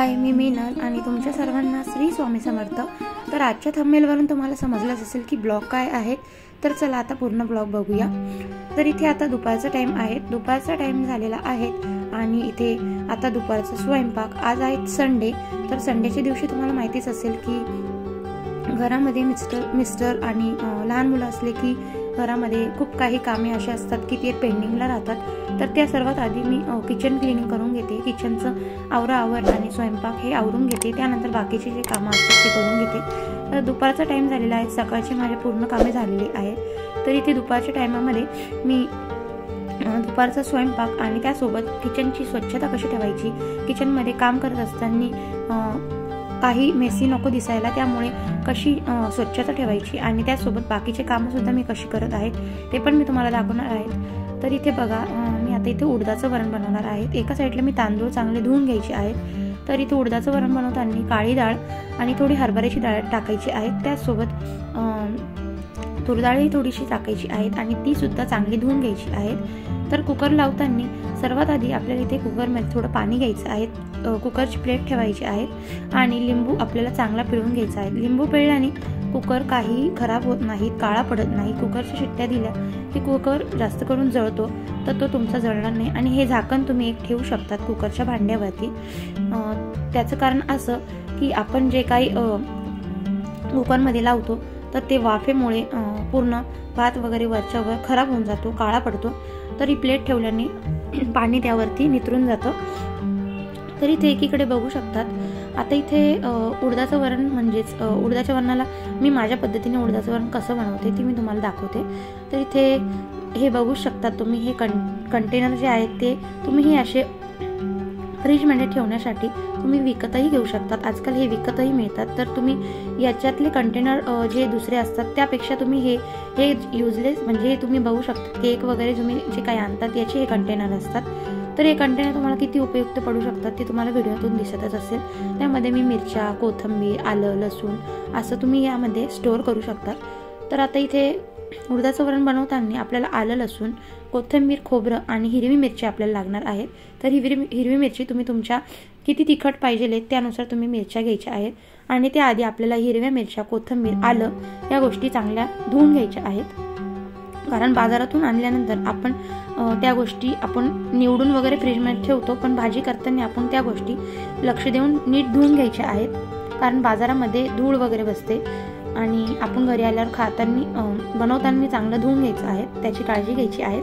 हाय, मी मीनल आणि तुमच्या सर्वांना श्री स्वामी समर्थ। तर आजच्या थंबनेलवरून तुम्हाला समजलंच असेल की ब्लॉग काय आहे। तर चला आता पूर्ण ब्लॉग बघूया। तर इथे आता दुपारचा टाइम आहे, दुपारचा टाइम झालेला आहे आणि इथे आता दुपारचा स्वयंपाक। आज आहे संडे, तर संडेच्या दिवशी तुम्हाला माहितीच असेल की घरामध्ये मिस्टर आणि लहान मुलं असले की घरामध्ये खूप काही कामे अशी असतात की ते पेंडिंगला राहतात। तर त्या सर्वात आधी मी किचन क्लिनिंग करून घेते, किचनचं आवराआवर आणि स्वयंपाक हे आवरून घेते, त्यानंतर बाकीचे जे कामं असतात ते करून घेते। तर दुपारचा टाइम झालेला आहे, सकाळची माझे पूर्ण कामे झालेली आहेत। तर इथे दुपारच्या टायमामध्ये मी दुपारचा स्वयंपाक आणि त्यासोबत किचनची स्वच्छता कशी ठेवायची, किचनमध्ये काम करत असताना काही मेसी नको दिसायला, त्यामुळे कशी स्वच्छता ठेवायची आणि त्यासोबत बाकीचे कामं सुद्धा मी कशी करत आहे ते पण मी तुम्हाला दाखवणार आहे। तर इथे बघा, मी आता इथे उडदाचं वरण बनवणार आहे। एका साईडला मी तांदूळ चांगले धुवून घ्यायचे आहेत। तर इथे उडदाचं वरण बनवताना काळी डाळ आणि थोडी हरभऱ्याची डाळ टाकायची आहे, त्यासोबत तुरडाळही थोडीशी टाकायची आहेत आणि ती सुद्धा चांगली धुवून घ्यायची आहेत। तर कुकर लावताना सर्वात आधी आपल्याला इथे कुकरमध्ये थोडं पाणी घ्यायचं आहे, कुकरची प्लेट ठेवायची आहे आणि लिंबू आपल्याला चांगला पिळून घ्यायचा आहे। लिंबू पिळल्याने कुकर काही खराब होत नाही, काळा पडत नाही। कुकरच्या शिट्ट्या दिल्या की कुकर जास्त करून जळतो, तर तो तुमचा जळणार नाही। आणि हे झाकण तुम्ही एक ठेवू शकतात कुकरच्या भांड्यावरती। त्याचं कारण असं की आपण जे काही कुकरमध्ये लावतो तर ते वाफेमुळे पूर्ण भात वगैरे वरच्यावर खराब होऊन जातो, काळा पडतो। तर ही प्लेट ठेवल्याने पाणी त्यावरती नितरून जातं। तर इथे एकीकडे बघू शकतात, आता इथे उडदाचं वरण म्हणजेच उडदाच्या वरणाला मी माझ्या पद्धतीने उडदाचं वरण कसं बनवते ते मी तुम्हाला दाखवते। तर इथे हे बघू शकतात तुम्ही, हे कंटेनर जे आहेत ते तुम्ही हे असे फ्रीजमध्ये ठेवण्यासाठी तुम्ही विकतही घेऊ शकतात, आजकाल हे विकतही मिळतात। तर तुम्ही याच्यातले कंटेनर जे दुसरे असतात त्यापेक्षा तुम्ही हे युजलेस म्हणजे तुम्ही बघू शकता केक वगैरे तुम्ही जे काही आणतात याचे हे कंटेनर असतात। तर हे कंटेनर तुम्हाला किती उपयुक्त पडू शकतात ते तुम्हाला व्हिडिओतून दिसतच असेल। त्यामध्ये मी मिरच्या, कोथिंबीर, आलं, लसूण असं तुम्ही यामध्ये स्टोअर करू शकतात। तर आता इथे उडदाचं वरण बनवताना आपल्याला आलं, लसूण, कोथिंबीर, खोबरं आणि हिरवी मिरची आपल्याला लागणार आहेत। तर हिरवी मिरची तुम्ही तुमच्या किती तिखट पाहिजे त्यानुसार तुम्ही मिरच्या घ्यायच्या आहेत आणि त्याआधी आपल्याला हिरव्या मिरच्या, कोथिंबीर, आलं या गोष्टी चांगल्या धुवून घ्यायच्या आहेत। कारण बाजारातून आणल्यानंतर आपण त्या गोष्टी आपण निवडून वगैरे फ्रीजमध्ये ठेवतो, पण भाजी करताना आपण त्या गोष्टी लक्ष देऊन नीट धुवून घ्यायच्या आहेत। कारण बाजारामध्ये धूळ वगैरे बसते आणि आपण घरी आल्यावर बनवताना चांगलं धुवून घ्यायचं आहे, त्याची काळजी घ्यायची आहे।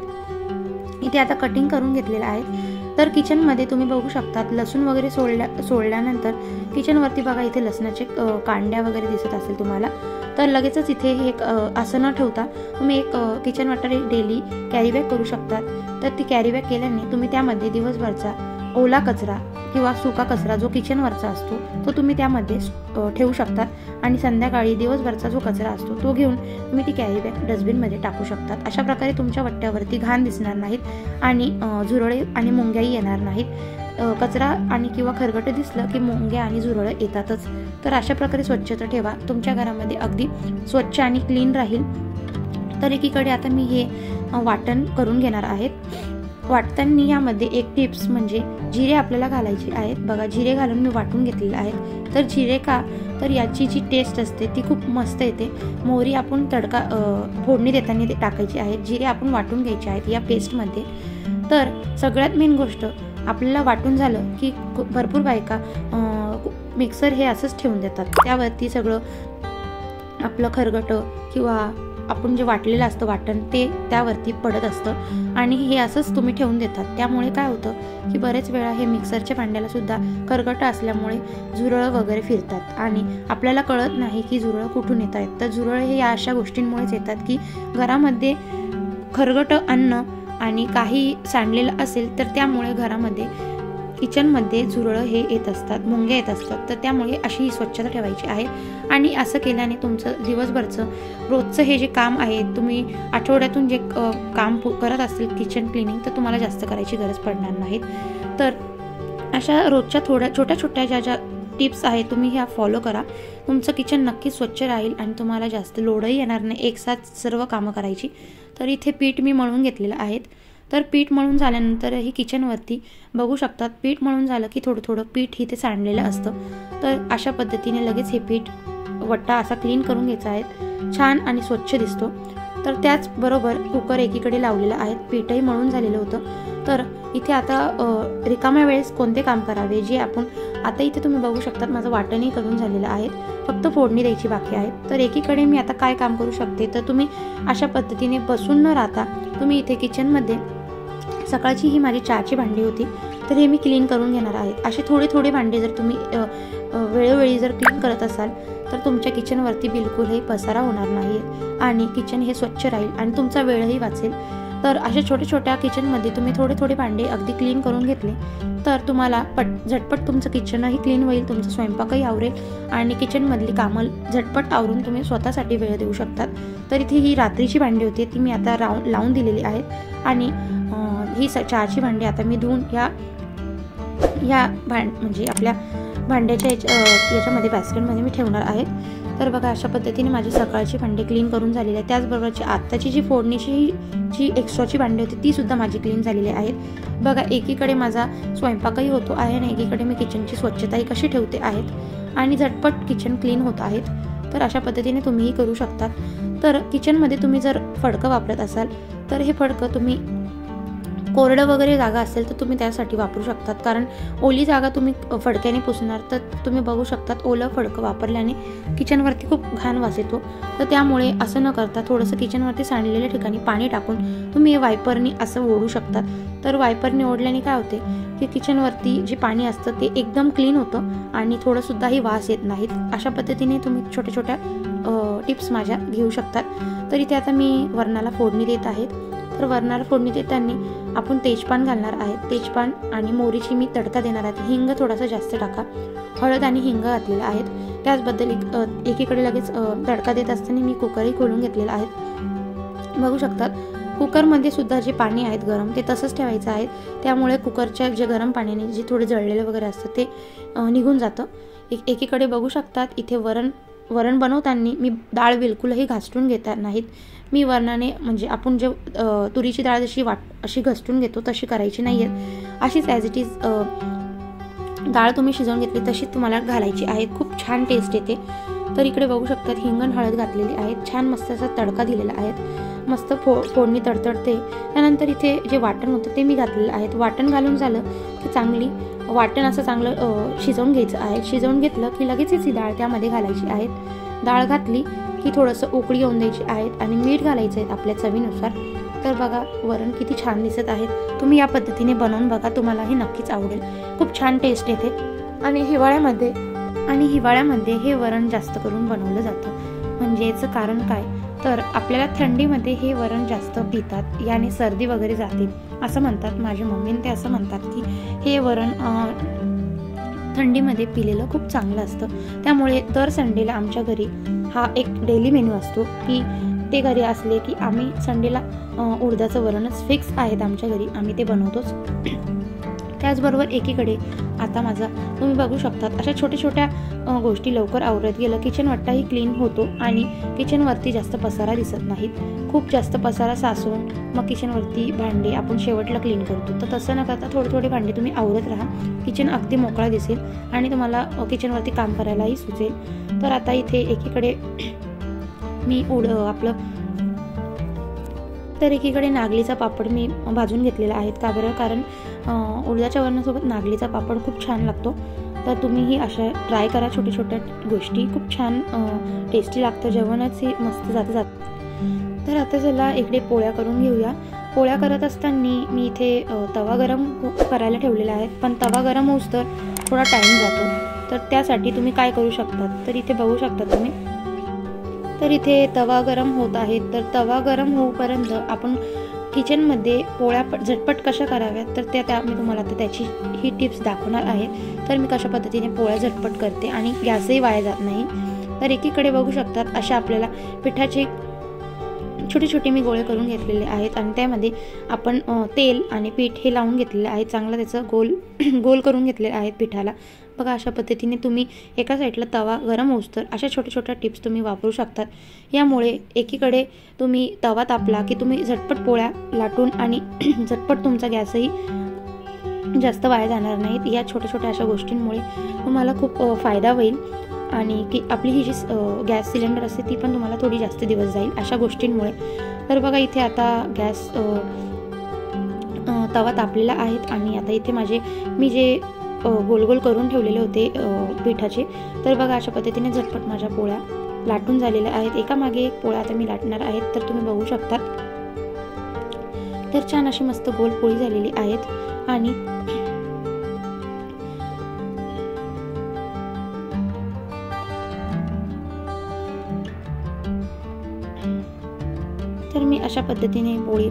इथे आता कटिंग करून घेतलेलं आहे। तर किचनमध्ये तुम्ही बघू शकतात लसूण वगैरे सोडल्यानंतर किचनवरती बघा इथे लसणाचे कांड्या वगैरे दिसत असेल तुम्हाला। तर लगेचच इथे एक असं न ठेवता तुम्ही एक kitchen water daily carry bag करू शकतात। तर ती कॅरी बॅग केल्याने तुम्ही त्यामध्ये दिवसभरचा ओला कचरा किंवा सुका कचरा जो किचनवरचा असतो तो तुम्ही त्यामध्ये ठेवू शकतात आणि संध्याकाळी दिवसभरचा जो कचरा असतो तो घेऊन तुम्ही ती कॅरी बॅग डस्टबिनमध्ये टाकू शकतात। अशा प्रकारे तुमच्या वट्ट्यावरती घाण दिसणार नाहीत आणि झुरळे आणि मुंग्याही येणार नाहीत। कचरा आणि किंवा खरगट दिसलं की मुंग्या आणि झुरळं येतातच। तर अशा प्रकारे स्वच्छता ठेवा, तुमच्या घरामध्ये अगदी स्वच्छ आणि क्लीन राहील। तर एकीकडे आता मी हे वाटण करून घेणार आहेत। वाटताना यामध्ये एक टिप्स म्हणजे जिरे आपल्याला घालायचे आहेत। बघा, जिरे घालून मी वाटून घेतलेले आहेत। तर जिरे का, तर याची जी टेस्ट असते ती खूप मस्त येते। मोहरी आपण तडका फोडणी देताना टाकायची आहे, जिरे आपण वाटून घ्यायचे आहेत या पेस्टमध्ये। तर सगळ्यात मेन गोष्ट, आपल्याला वाटून झालं की भरपूर बायका मिक्सर हे असंच ठेवून देतात, त्यावरती सगळं आपलं खरगट किंवा आपण जे वाटलेलं असतं वाटण ते त्यावरती पडत असतं आणि हे असंच तुम्ही ठेवून देतात। त्यामुळे काय होतं की बरेच वेळा हे मिक्सरच्या भांड्याला सुद्धा खरगट असल्यामुळे झुरळं वगैरे फिरतात आणि आपल्याला कळत नाही की झुरळं कुठून येत आहेत। तर झुरळं हे या अशा गोष्टींमुळेच येतात की घरामध्ये खरगट अन्न आणि काही सांडलेलं असेल तर त्यामुळे घरामध्ये किचनमध्ये झुरळं हे येत असतात, मुंग्या येत असतात। तर त्यामुळे अशी स्वच्छता ठेवायची आहे आणि असं केल्याने तुमचं दिवसभरचं रोजचं हे जे काम आहे, तुम्ही आठवड्यातून जे काम करत असेल किचन क्लिनिंग, तर तुम्हाला जास्त करायची गरज पडणार नाही। तर अशा रोजच्या छोट्या छोट्या ज्या टिप्स आहेत तुम्ही ह्या फॉलो करा, तुमचं किचन नक्की स्वच्छ राहील आणि तुम्हाला जास्त लोडही येणार नाही एक साथ सर्व कामं करायची। तर इथे पीठ मी मळून घेतलेलं आहे। तर पीठ मळून झाल्यानंतरही किचनवरती बघू शकतात पीठ मळून झालं की थोडं थोडं पीठ इथे सांडलेलं असतं. तर अशा पद्धतीने लगेच हे पीठ वट्टा असा क्लीन करून घ्यायचा आहे, छान आणि स्वच्छ दिसतो. तर त्याचबरोबर कुकर एकीकडे लावलेला आहे, पीठही मळून झालेलं होतं. तर इथे आता रिकाम्या वेळेस कोणते काम करावे जे आपण आता इथे तुम्ही बघू शकतात माझं वाटणही करून झालेलं आहे, फक्त फोडणी द्यायची बाकी आहे. तर एकीकडे मी आता काय काम करू शकते, तर तुम्ही अशा पद्धतीने बसून न राहता तुम्ही इथे किचनमध्ये सकाळची ही माझी चहाची भांडी होती तर हे मी क्लीन करून घेणार आहे. असे थोडे थोडे भांडे जर तुम्ही वेळोवेळी जर क्लीन करत असाल तर तुमच्या किचनवरती बिलकुलही पसारा होणार नाही आणि किचन हे स्वच्छ राहील आणि तुमचा वेळही वाचेल. तर अशा छोट्या छोट्या किचनमध्ये तुम्ही थोडे थोडे भांडे अगदी क्लीन करून घेतले तर तुम्हाला झटपट तुमचं किचनही क्लीन होईल, तुमचा स्वयंपाकही आवरेल आणि किचनमधली कामं झटपट आवरून तुम्ही स्वतःसाठी वेळ देऊ शकतात. तर इथे ही रात्रीची भांडी होती ती मी आता लावून दिलेली आहेत आणि ही चहाची भांडी आता मी धुवून या म्हणजे आपल्या भांड्याच्या याच्यामध्ये बास्केटमध्ये मी ठेवणार आहे. तर बघा अशा पद्धतीने माझी सकाळची भांडी क्लीन करून झालेली आहे. त्याचबरोबरची आत्ताची जी फोडणीची जी एक्स्ट्राची भांडी होती ती सुद्धा माझी क्लीन झालेली आहेत. बघा एकीकडे माझा स्वयंपाकही होतो आहे आणि एकीकडे मी किचनची स्वच्छताही कशी ठेवते आहेत आणि झटपट किचन क्लीन होत आहेत. तर अशा पद्धतीने तुम्हीही करू शकतात. तर किचनमध्ये तुम्ही जर फडकं वापरत असाल तर हे फडकं तुम्ही कोरडं वगैरे जागा असेल तर तुम्ही त्यासाठी वापरू शकतात, कारण ओली जागा तुम्ही फडक्याने पुसणार तर तुम्ही बघू शकतात ओलं फडकं वापरल्याने किचनवरती खूप घाण वास येतो. तर त्यामुळे असं न करता थोडंसं किचनवरती सांडलेल्या ठिकाणी पाणी टाकून तुम्ही वायपरनी असं ओढू शकतात. तर वायपरनी ओढल्याने काय होते की किचनवरती जे पाणी असतं ते एकदम क्लीन होतं आणि थोडंसुद्धाही वास येत नाहीत. अशा पद्धतीने तुम्ही छोट्या छोट्या टिप्स माझ्या घेऊ शकतात. तर इथे आता मी वरणाला फोडणी देत आहेत. तर वरणाला फोडणी देताना आपण तेजपान घालणार आहे, तेजपान आणि मोहरीची मी तडका देणार आहे. हिंग थोडासा जास्त टाका, हळद आणि हिंग घातलेला आहेत. त्याचबद्दल एकीकडे लगेच तडका देत असताना मी कुकरही खोलून घेतलेला आहे. बघू शकतात कुकरमध्ये सुद्धा जे पाणी आहेत गरम ते तसंच ठेवायचं आहे, त्यामुळे कुकरच्या जे गरम पाण्याने जे थोडे जळलेलं वगैरे असतं ते निघून जातं. एकीकडे बघू शकतात इथे वरण बनवताना मी डाळ बिलकुलही घासटून घेता नाहीत. मी वरणाने म्हणजे आपण जे तुरीची डाळ जशी अशी घसटून घेतो तशी करायची नाही आहे, अशीच ॲज इट इज डाळ तुम्ही शिजवून घेतली तशीच तुम्हाला घालायची आहे. खूप छान टेस्ट येते. तर इकडे बघू शकतात हिंगण हळद घातलेली आहे, छान मस्त असा तडका दिलेला आहे, मस्त फोडणी तडतडते. त्यानंतर इथे जे वाटण होतं ते मी घातलेलं आहे. वाटण घालून झालं की चांगली वाटण असं चांगलं शिजवून घ्यायचं आहे. शिजवून घेतलं की लगेचच ही डाळ त्यामध्ये घालायची आहे. डाळ घातली की थोडंसं उकळी येऊन द्यायची आहेत आणि मीठ घालायचं आहे आपल्या चवीनुसार. तर बघा वरण किती छान दिसत आहे. तुम्ही या पद्धतीने बनवून बघा, तुम्हाला हे नक्कीच आवडेल. खूप छान टेस्ट येते आणि हिवाळ्यामध्ये हे वरण जास्त करून बनवलं जातं. म्हणजे याचं कारण काय, तर आपल्याला थंडीमध्ये हे वरण जास्त पितात, याने सर्दी वगैरे जाते असं म्हणतात. माझी मम्मी ते असं म्हणतात की हे वरण थंडीमध्ये पिलेलं खूप चांगलं असतं. त्यामुळे दर संडेला आमच्या घरी हा एक डेली मेन्यू असतो की ते घरी असले की आम्ही संडेला उडदाचं वरणच फिक्स आहेत आमच्या घरी, आम्ही ते बनवतोच. त्याचबरोबर एकीकडे आता माझा तुम्ही बघू शकतात अशा छोट्या छोट्या गोष्टी लवकर आवरत गेलं, किचन वट्टाही क्लीन होतो आणि किचनवरती जास्त पसारा दिसत नाहीत. खूप जास्त पसारा साचून मग किचनवरती भांडे आपण शेवटला क्लीन करतो. तर तसं न करता थोडे थोडे भांडे तुम्ही आवरत राहा, किचन अगदी मोकळा दिसेल आणि तुम्हाला किचनवरती काम करायलाही सुचेल. तर आता इथे एकीकडे मी तर एकीकडे नागलीचा पापड मी भाजून घेतलेला आहे. का बरं, कारण उडदाच्या वरणासोबत नागलीचा पापड खूप छान लागतो. तर तुम्हीही अशा ट्राय करा, छोट्या छोट्या गोष्टी खूप छान टेस्टी लागतं, जेवणच हे मस्त जातं. तर आता चला इकडे पोळ्या करून घेऊया. पोळ्या करत असताना मी इथे तवा गरम करायला ठेवलेला आहे, पण तवा गरम होऊस तर थोडा टाईम जातो. तर त्यासाठी तुम्ही काय करू शकतात, तर इथे बघू शकता तुम्ही. तर इथे तवा गरम होत आहे. तर तवा गरम होईपर्यंत आपण किचनमध्ये पोळ्या झटपट कशा कराव्यात तर त्या मी तुम्हाला आता त्याची ही टिप्स दाखवणार आहे. तर मी कशा पद्धतीने पोळ्या झटपट करते आणि गॅसही वाया जात नाही. तर एकीकडे बघू शकतात अशा आपल्याला पिठाचे छोटे छोटे मी गोळे करून घेतलेले आहेत आणि त्यामध्ये आपण तेल आणि पीठ हे लावून घेतलेले आहे. चांगलं त्याचं गोल करून घेतलेले आहेत पिठाला. बघा अशा पद्धतीने तुम्ही एका साईडला तवा गरम होऊस्तर अशा छोट्या छोट्या टिप्स तुम्ही वापरू शकतात. यामुळे एकीकडे तुम्ही तवा तापला की तुम्ही झटपट पोळ्या लाटून आणि झटपट तुमचा गॅसही जास्त वाया जाणार नाहीत. या छोट्या छोट्या अशा गोष्टींमुळे तुम्हाला खूप फायदा होईल आणि की आपली ही जी गॅस सिलेंडर असते ती पण तुम्हाला थोडी जास्त दिवस जाईल अशा गोष्टींमुळे. तर बघा इथे आता गॅस तवा तापलेला आहेत आणि आता इथे मी जे गोल गोल करून ठेवलेले होते पिठाचे, तर बघा अशा पद्धतीने झटपट माझ्या पोळ्या लाटून झालेल्या आहेत. एका मागे एक पोळ्या आता मी लाटणार आहेत. तर तुम्ही बघू शकता. तर छान अशी मस्त गोल पोळी झालेली आहेत आणि तर मी अशा पद्धतीने पोळी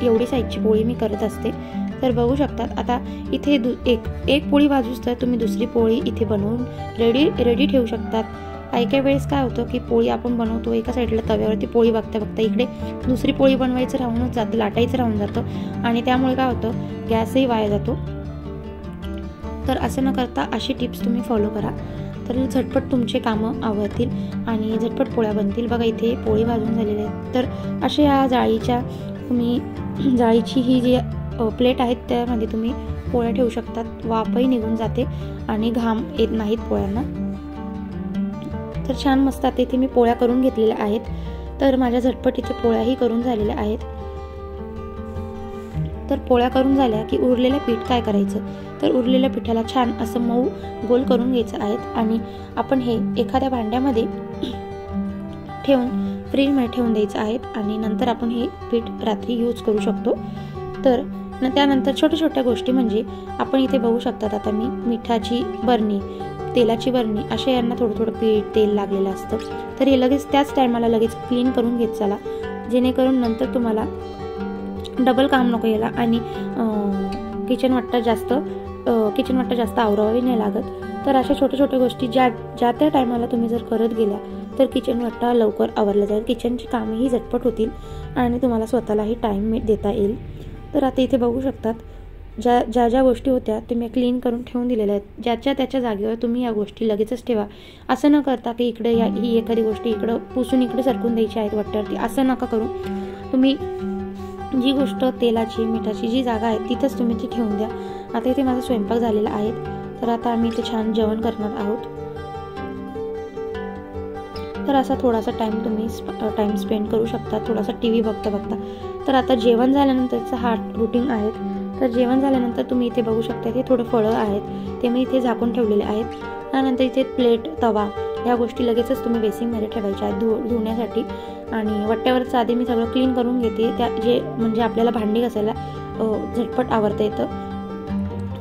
एवढी साईजची पोळी मी करत असते. तर बघू शकतात आता इथे एक पोळी भाजूस तर तुम्ही दुसरी पोळी इथे बनवून रेडी ठेवू शकतात. काही वेळेस काय होतं की पोळी आपण बनवतो एका साईडला तव्यावरती पोळी बघता इकडे दुसरी पोळी बनवायचं राहूनच जातं, लाटायचं राहून जातं आणि त्यामुळे काय होतं गॅसही वाया जातो. तर असं न करता अशी टिप्स तुम्ही फॉलो करा तर झटपट तुमचे कामं आवडतील आणि झटपट पोळ्या बनतील. बघा इथे पोळी भाजून झालेली आहे. तर अशा या जाळीची ही जी प्लेट आहेत त्यामध्ये तुम्ही पोळ्या ठेवू शकतात. वाफही निघून जाते आणि घाम येत नाहीत पोळ्यांना. तर छान मस्त आता इथे मी पोळ्या करून घेतलेल्या आहेत. तर माझ्या झटपट इथे पोळ्याही करून झालेल्या आहेत. तर पोळ्या करून झाल्या की उरलेलं पीठ काय करायचं, तर उरलेल्या पिठाला छान असं मऊ गोल करून घ्यायचं आहेत आणि आपण हे एखाद्या भांड्यामध्ये ठेवून फ्रीजमध्ये ठेवून द्यायचं आहेत आणि नंतर आपण हे पीठ रात्री यूज करू शकतो. तर त्यानंतर छोट्या छोट्या गोष्टी म्हणजे आपण इथे बघू शकतात आता मी मिठाची बरणी, तेलाची बरणी अशा यांना थोडं थोडं पीठ तेल लागलेलं असतं. तर हे लगेच त्याच टायमाला लगेच क्लीन करून घेत चला, जेणेकरून नंतर तुम्हाला डबल काम नको यायला आणि किचन वाटा जास्त आवरावी नाही लागत. तर अशा छोट्या छोट्या गोष्टी ज्या त्या टायमाला तुम्ही जर करत गेल्या तर किचन वाटा लवकर आवरला जाईल, किचनची कामेही झटपट होतील आणि तुम्हाला स्वतःलाही टाईम देता येईल. तर आता इथे बघू शकतात ज्या गोष्टी होत्या तुम्ही क्लीन करून ठेवून दिलेल्या आहेत. ज्याच्या त्याच्या जागेवर तुम्ही या गोष्टी लगेचच ठेवा. असं न करता की इकडे ही एखादी गोष्टी इकडं पुसून इकडे सरकून द्यायची आहेत वाट्यावरती, असं नका करू. तुम्ही जी गोष्ट तेलाची मिठाची जी जागा आहे तिथंच तुम्ही ती ठेवून द्या. आता इथे माझा स्वयंपाक झालेला आहे. तर आता आम्ही इथे छान जेवण करणार आहोत. तर असा थोडासा टाइम स्पेंड करू शकता, थोडासा TV बघता. तर आता जेवण झाल्यानंतरचा हा रुटीन आहे. तर जेवण झाल्यानंतर तुम्ही इथे बघू शकता की थोडं फळं आहेत ते मी इथे झाकून ठेवलेले आहेत. त्यानंतर इथे प्लेट, तवा या गोष्टी लगेचच तुम्ही बेसिनमध्ये ठेवायच्या आहेत धुण्यासाठी आणि वट्ट्यावरचं आधी मी सगळं क्लीन करून घेते. म्हणजे आपल्याला भांडी घासायला झटपट आवरता येतं.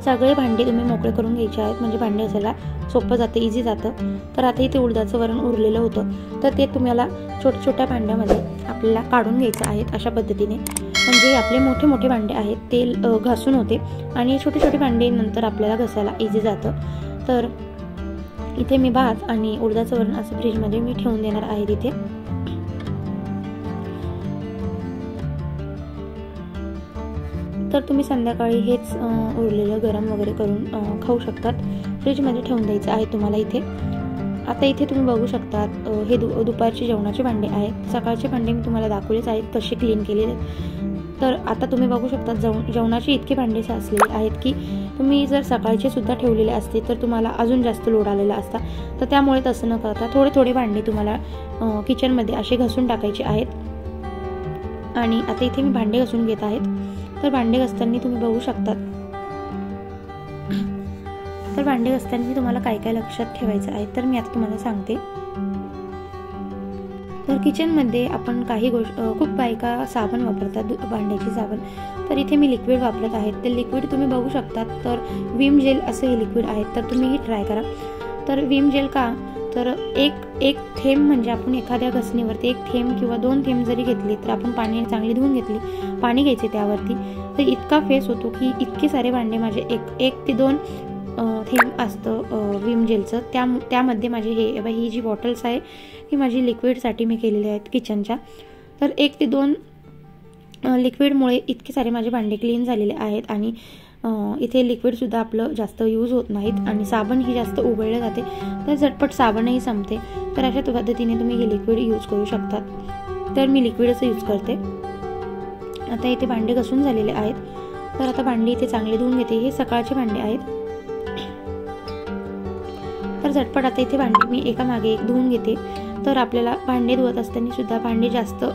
सगळे भांडी तुम्ही मोकळे करून घ्यायचे आहेत म्हणजे भांडी घासायला सोपं जातं, इझी जातं. तर आता इथे उडदाचं वरण उरलेलं होतं तर ते तुम्हाला छोट्या छोट्या भांड्यामध्ये आपल्याला काढून घ्यायचं आहे अशा पद्धतीने. म्हणजे आपले मोठे मोठे भांडे आहेत ते घासून होते आणि छोटे छोटे भांडे नंतर आपल्याला घासायला इझी जातं. तर इथे मी भात आणि उडदाचं वरण असं फ्रीजमध्ये मी ठेवून देणार आहे तिथे. तर तुम्ही संध्याकाळी हेच उरलेलं गरम वगैरे करून खाऊ शकतात. फ्रीजमध्ये ठेवून द्यायचं आहे तुम्हाला इथे. आता इथे तुम्ही बघू शकतात हे दुपारचे जेवणाचे भांडे आहेत. सकाळचे भांडे मी तुम्हाला दाखवलेच आहेत कसे क्लीन केलेले. तर आता तुम्ही बघू शकता जेवणाचे इतके भांडे साचलेले आहेत की तुम्ही जर सकाळचे सुद्धा ठेवलेले असते तर तुम्हाला अजून जास्त लोड आलेला असता. तर त्यामुळे तसं न करता थोडे भांडे तुम्हाला किचनमध्ये असे घासून टाकायचे आहेत. आणि आता इथे मी भांडे घासून घेत आहेत. तर भांडे घासताना तुम्ही बघू शकतात तर भांडे घासताना तुम्हाला काय काय लक्षात ठेवायचं आहे तर मी आता तुम्हाला सांगते. तर किचनमध्ये आपण काही खूप बायका साबण वापरतात, भांड्याची साबण. तर इथे मी लिक्विड वापरत आहे. ते लिक्विड तुम्ही बघू शकतात तर विम जेल असं हे लिक्विड आहे. तर तुम्हीही ट्राय करा. तर विम जेल का, तर एक थेंब म्हणजे आपण एखाद्या घसणीवरती 1 थेंब किंवा 2 थेंब जरी घेतले तर आपण पाणी चांगली धुवून घेतली, पाणी घ्यायचे त्यावरती, तर इतका फेस होतो की इतके सारे भांडे माझे 1 ते 2 थेंब असतं विम जेलचं. त्यामध्ये माझे ही जी बॉटल्स आहे ही माझी लिक्विडसाठी मी केलेली आहेत किचनच्या. तर 1 ते 2 लिक्विडमुळे इतके सारे माझे भांडे क्लीन झालेले आहेत आणि इथे लिक्विडसुद्धा आपलं जास्त यूज होत नाहीत आणि साबणही जास्त उघडले जाते, तर झटपट साबणही संपते. तर अशा पद्धतीने तुम्ही हे लिक्विड यूज करू शकतात. तर मी लिक्विडच यूज करते. आता इथे भांडे घसून झालेले आहेत, तर आता भांडी इथे चांगले धुवून घेते. हे सकाळचे भांडे आहेत, तर झटपट आता इथे भांडे मी एका मागे एक धुवून घेते. तर आपल्याला भांडे धुवत असताना सुद्धा भांडे जास्त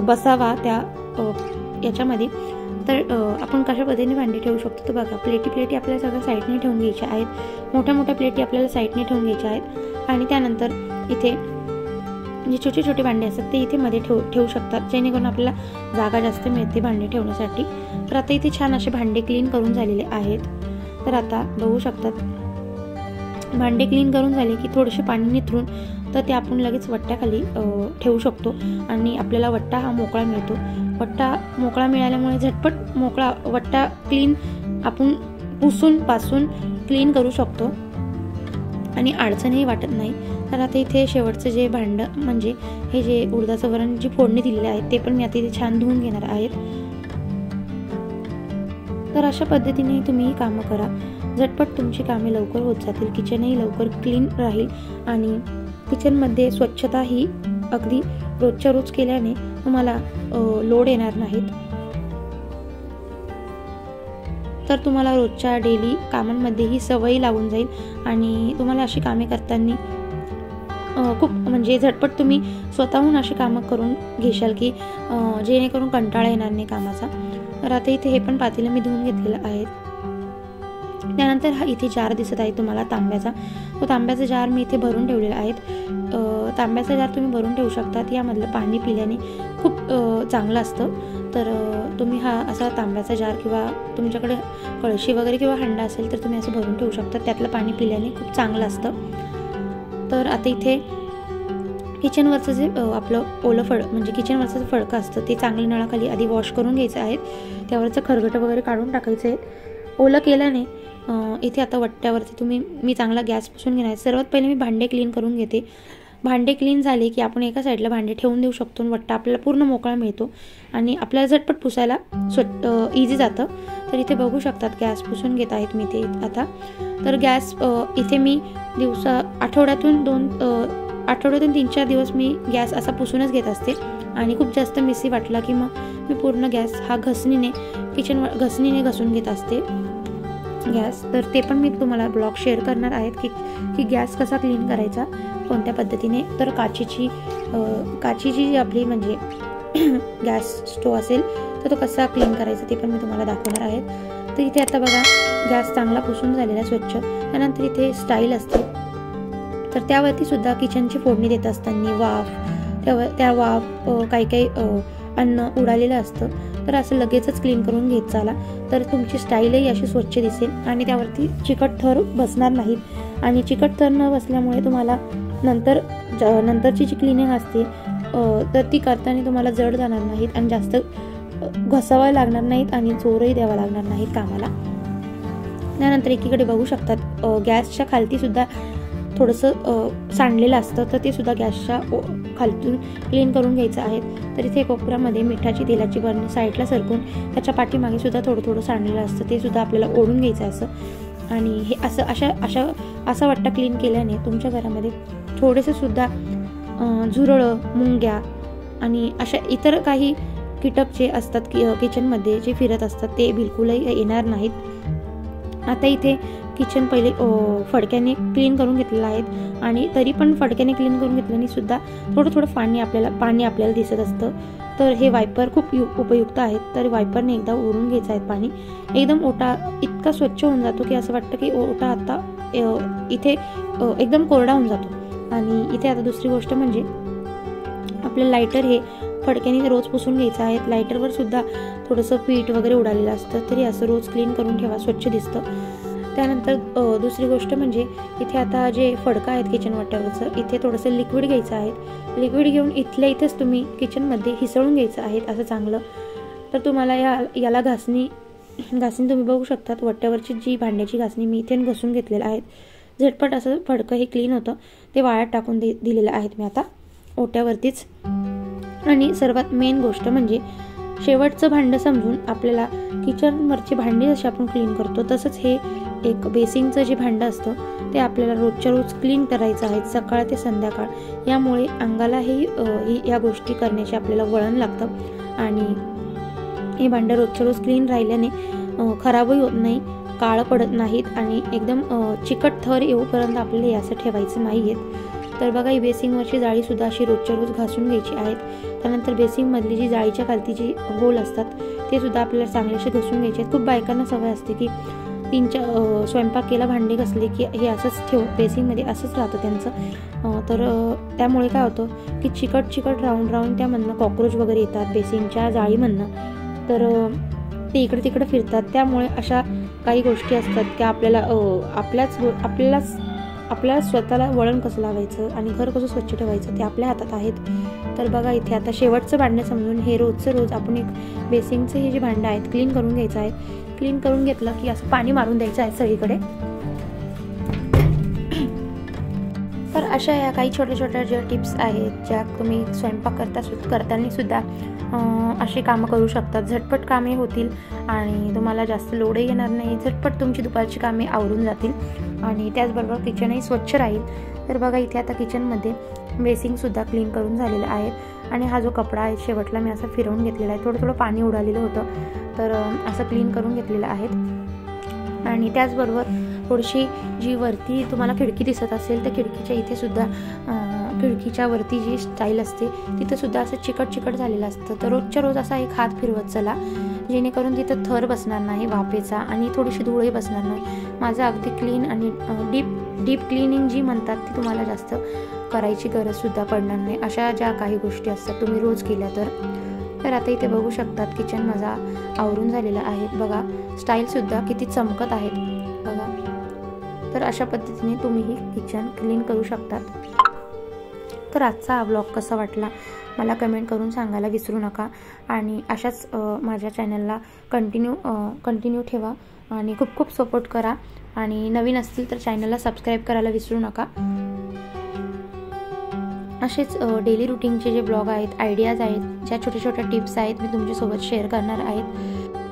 बसावा त्या याच्यामध्ये. तर आपण कशा पद्धतीने भांडे ठेवू शकतो तर बघा, प्लेटी आपल्याला सगळ्या साईडने ठेवून घ्यायच्या आहेत. मोठ्या प्लेटी आपल्याला साईडने ठेवून घ्यायच्या आहेत आणि त्यानंतर इथे जे छोटे छोटे भांडे असतात ते इथे मध्ये ठेवू शकतात, जेणेकरून आपल्याला जागा जास्त मिळते भांडे ठेवण्यासाठी. तर आता इथे छान असे भांडे क्लीन करून झालेले आहेत. तर आता बघू शकतात, भांडे क्लीन करून झाले की थोडेसे पाणी निथरून तर ते आपण लगेच वट्ट्याखाली ठेवू शकतो आणि आपल्याला वट्टा हा मोकळा मिळतो. वट्टा मोकळा मिळाल्यामुळे झटपट मोकळा वट्टा क्लीन आपण पुसून पासून क्लीन करू शकतो आणि अडचणही वाटत नाही. तर आता इथे शेवटचं जे भांडं म्हणजे हे जे उडदाचं वरण जी फोडणी दिलेली आहे ते पण मी आता इथे छान धुवून घेणार आहेत. तर अशा पद्धतीने तुम्ही कामं करा, झटपट तुमची कामे लवकर होत जातील, किचनही लवकर क्लीन राहील आणि किचनमध्ये स्वच्छता ही अगदी रोजच्या रोज केल्याने तुम्हाला लोड येणार नाहीत. तर तुम्हाला रोजच्या डेली कामांमध्ये ही सवय लागून जाईल आणि तुम्हाला अशी कामे करताना खूप म्हणजे झटपट तुम्ही स्वतःहून अशी कामं करून घेशाल की जेणेकरून कंटाळा येणार नाही कामाचा. तर आता इथे हे पण पातेलं मी धुवून घेतलेलं आहे. त्यानंतर हा इथे जार दिसत आहे तुम्हाला तांब्याचा, तो तांब्याचा जार मी इथे भरून ठेवलेला आहे. तांब्याचा जार तुम्ही भरून ठेवू शकतात, यामधलं पाणी पिल्याने खूप चांगलं असतं. तर तुम्ही हा असा तांब्याचा जार किंवा तुमच्याकडे कळशी वगैरे किंवा हंडा असेल तर तुम्ही असं भरून ठेवू शकता, त्यातलं पाणी पिल्याने खूप चांगलं असतं. तर आता इथे किचनवरचं जे आपलं ओलं म्हणजे किचनवरचं जे फडकं असतं ते चांगलं नळाखाली आधी वॉश करून घ्यायचं आहे. त्यावरचं खरगटं वगैरे काढून टाकायचं आहे. ओलं केल्याने इथे आता वट्ट्यावरती मी चांगला गॅस पुसून घेणार. सर्वात पहिले मी भांडे क्लीन करून घेते. भांडे क्लीन झाले की आपण एका साईडला भांडे ठेवून देऊ शकतो, वट्टा आपल्याला पूर्ण मोकळा मिळतो आणि आपल्याला झटपट पुसायला इझी जातं. तर इथे बघू शकतात गॅस पुसून घेत आहेत मी ते आता. तर गॅस इथे मी आठवड्यातून 3-4 दिवस मी गॅस असा पुसूनच घेत असते आणि खूप जास्त मेसी वाटला की मग मी पूर्ण गॅस हा घसणीने घसून घेत असते गॅस. तर ते पण मी तुम्हाला ब्लॉग शेअर करणार आहेत की गॅस कसा क्लीन करायचा कोणत्या पद्धतीने. तर काचीची जी आपली म्हणजे गॅस स्टोव असेल तर तो कसा क्लीन करायचा ते पण मी तुम्हाला दाखवणार आहे. तर इथे आता बघा गॅस चांगला पुसून झालेला स्वच्छ. त्यानंतर इथे स्टाईल असते, तर त्यावरती सुद्धा किचनची फोडणी देत असताना त्या वाफ काही अन्न उडालेलं असतं, तर असं लगेचच क्लीन करून घेत चाला. तर तुमची स्टाईलही अशी स्वच्छ दिसेल आणि त्यावरती चिकट थर बसणार नाहीत आणि चिकट थर न बसल्यामुळे तुम्हाला नंतरची जी क्लिनिंग असते तर ती करताना तुम्हाला जड जाणार नाहीत आणि जास्त घसावा लागणार नाहीत आणि जोरही द्यावा लागणार नाहीत कामाला. त्यानंतर एकीकडे बघू शकतात गॅसच्या खालती सुद्धा थोडंसं सांडलेलं असतं, तर ते सुद्धा गॅसच्या खालतून क्लीन करून घ्यायचं आहे. तर इथे कोपऱ्यामध्ये मिठाची तेलाची बरणी साईडला सरकून त्याच्या पाठीमागे सुद्धा थोडं सांडलेलं असतं, ते सुद्धा आपल्याला ओढून घ्यायचं असं. आणि हे असा वट्टा क्लीन केल्याने तुमच्या घरामध्ये थोडेसे सुद्धा झुरळं, मुंग्या आणि अशा इतर काही कीटक जे असतात किचनमध्ये जे फिरत असतात ते बिलकुलही येणार नाहीत. आता इथे किचन पहिले फडक्याने क्लीन करून घेतलेलं आहे आणि तरी पण फडक्याने क्लीन करून घेतल्याने सुद्धा थोडं पाणी आपल्याला दिसत असतं. तर हे वायपर खूप उपयुक्त आहेत. तर वायपरने एकदा ओढून घ्यायचं आहे पाणी. एकदम ओटा इतका स्वच्छ होऊन जातो की असं वाटतं की ओटा आता इथे एकदम कोरडा होऊन जातो. आणि इथे आता दुसरी गोष्ट म्हणजे आपलं लायटर हे फडक्याने रोज पुसून घ्यायचं आहे. लायटरवर सुद्धा थोडंसं पीठ वगैरे उडालेलं असतं, तरी असं रोज क्लीन करून ठेवा, स्वच्छ दिसतं. त्यानंतर दुसरी गोष्ट म्हणजे इथे आता जे फडकं आहेत किचन वाट्यावरचं, इथे थोडंसं लिक्विड घ्यायचं आहे. लिक्विड घेऊन इथेच तुम्ही किचनमध्ये हिसळून घ्यायचं आहे असं चांगलं. तर तुम्हाला याला घासणी तुम्ही बघू शकतात. वट्यावरची जी भांड्याची घासणी मी इथे घसून घेतलेलं आहे. झटपट असं फडकं हे क्लीन होतं, ते वाळत टाकून दिलेलं आहेत मी आता ओट्यावरतीच. आणि सर्वात मेन गोष्ट म्हणजे शेवटचं भांडं समजून आपल्याला किचनवरची भांडी जशी आपण क्लीन करतो तसंच हे एक बेसिंगचं जे भांडं असतं ते आपल्याला रोजच्या रोज क्लीन करायचं आहे, सकाळ ते संध्याकाळ। यामुळे अंगालाही या गोष्टी करण्याचे आपल्याला वळण लागतं आणि हे भांडं रोजच्या रोज क्लीन राहिल्याने खराबही होत नाही, काळं पडत नाहीत आणि एकदम चिकट थर येऊपर्यंत आपल्याला हे असं ठेवायचं नाही आहेत। तर बघा, ही बेसिंगवरची जाळीसुद्धा अशी रोजच्या रोज घासून घ्यायची आहेत। त्यानंतर बेसिंगमधली जी जाळीच्या खालती जी होल असतात ते सुद्धा आपल्याला चांगलेसे घासून घ्यायचे आहेत। खूप बायकांना सवय असते की स्वयंपाक केला, भांडी घासली की हे असंच बेसिंगमध्ये असंच राहतं त्यांचं। तर त्यामुळे काय होतं की चिकट राहून त्यामधनं कॉक्रोच वगैरे येतात बेसिंगच्या जाळीमधनं, तर ते इकडे तिकडे फिरतात। त्यामुळे अशा काही गोष्टी असतात की आपल्याला स्वतःला वळण कसं लावायचं आणि घर कसं स्वच्छ ठेवायचं ते आपल्या हातात आहेत। तर बघा, इथे आता शेवटचं भांडं समजून हे रोजचं रोज आपण एक बेसिंगचे हे जे भांडं आहेत क्लीन करून घ्यायचं आहे। क्लीन करून घेतलं की असं पाणी मारून द्यायचं आहे सगळीकडे। तर अशा या काही छोट्या ज्या टिप्स आहेत ज्या तुम्ही स्वयंपाक करताना सुद्धा अशी कामं करू शकतात। झटपट कामे होतील आणि तुम्हाला जास्त लोडही येणार नाही, झटपट तुमची दुपारची कामे आवरून जातील आणि त्याचबरोबर किचनही स्वच्छ राहील। तर बघा, इथे आता किचनमध्ये बेसिंगसुद्धा क्लीन करून झालेलं आहे आणि हा जो कपडा आहे शेवटला मी असा फिरवून घेतलेला आहे, थोडं पाणी उडालेलं होतं तर असं क्लीन करून घेतलेलं आहे। आणि त्याचबरोबर थोडीशी जी वरती तुम्हाला खिडकी दिसत असेल तर खिडकीच्या इथे सुद्धा खिडकीच्या वरती जी स्टाईल असते तिथं सुद्धा असं चिकट झालेलं असतं। तर रोजच्या रोज असा एक हात फिरवत चला, जेणेकरून तिथं थर बसणार नाही वाफेचा आणि थोडीशी धूळही बसणार नाही। माझं अगदी क्लीन आणि डीप क्लिनिंग जी म्हणतात ती तुम्हाला जास्त करायची गरज सुद्धा पडणार नाही। अशा ज्या काही गोष्टी असतात तुम्ही रोज केल्या तर आता इथे बघू शकतात किचन माझा आवरून झालेला आहे। बघा, स्टाईलसुद्धा किती चमकत आहेत बघा। तर अशा पद्धतीने तुम्हीही किचन क्लीन करू शकतात। तर आजचा हा ब्लॉग कसा वाटला मला कमेंट करून सांगायला विसरू नका आणि अशाच माझ्या चॅनलला कंटिन्यू ठेवा आणि खूप सपोर्ट करा आणि नवीन असतील तर चॅनलला सबस्क्राईब करायला विसरू नका। असेच डेली रुटीनचे जे ब्लॉग आहेत, आयडियाज आहेत, ज्या छोट्या टिप्स आहेत मी तुमच्यासोबत शेअर करणार आहेत।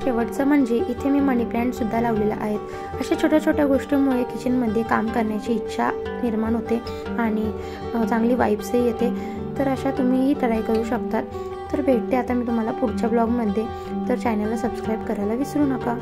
शेवटचं म्हणजे इथे मी मनी प्लॅन्टसुद्धा लावलेला आहेत। अशा छोट्या गोष्टींमुळे किचनमध्ये काम करण्याची इच्छा निर्माण होते आणि चांगली वाइब्सही येते। तर अशा तुम्हीही ट्राय करू शकतात। तर भेटते आता मी तुम्हाला पुढच्या ब्लॉगमध्ये, तर चॅनलला सबस्क्राईब करायला विसरू नका।